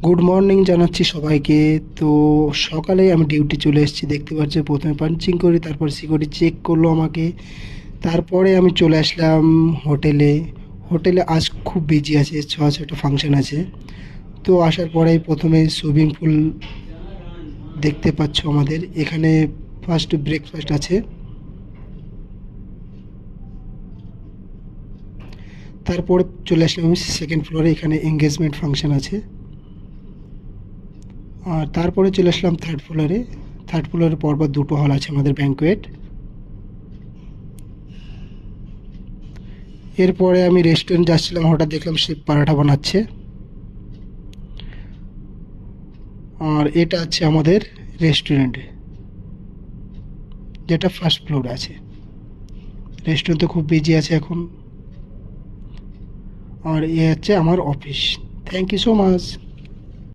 Good morning জানাচ্ছি সবাইকে। তো সকালে আমি ডিউটি চলে এসেছি, দেখতে পাচ্ছি। প্রথমে পাঞ্চিং করি, তারপর সিকিউরিটি চেক করলো আমাকে। তারপরে আমি চলে আসলাম হোটেলে। হোটেলে আজ খুব বিজি আছে, ছটা ফাংশন আছে। তো আসার পরেই প্রথমে সুইমিং পুল দেখতে পাচ্ছ আমাদের এখানে। ফার্স্ট ব্রেকফাস্ট আছে, তারপরে চলে আসলাম আমি সেকেন্ড ফ্লোরে। এখানে এঙ্গেজমেন্ট ফাংশন আছে। আর তারপরে চলে আসলাম থার্ড ফ্লোরে। থার্ড ফ্লোরে পরপর দুটো হল আছে আমাদের ব্যাঙ্কোয়েট। এরপরে আমি রেস্টুরেন্ট যাচ্ছিলাম, হঠাৎ দেখলাম সে পরাঠা বানাচ্ছে। আর এটা হচ্ছে আমাদের রেস্টুরেন্ট, যেটা ফার্স্ট ফ্লোরে আছে। রেস্টুরেন্ট তো খুব বিজি আছে এখন। আর এ হচ্ছে আমার office. Thank you so much.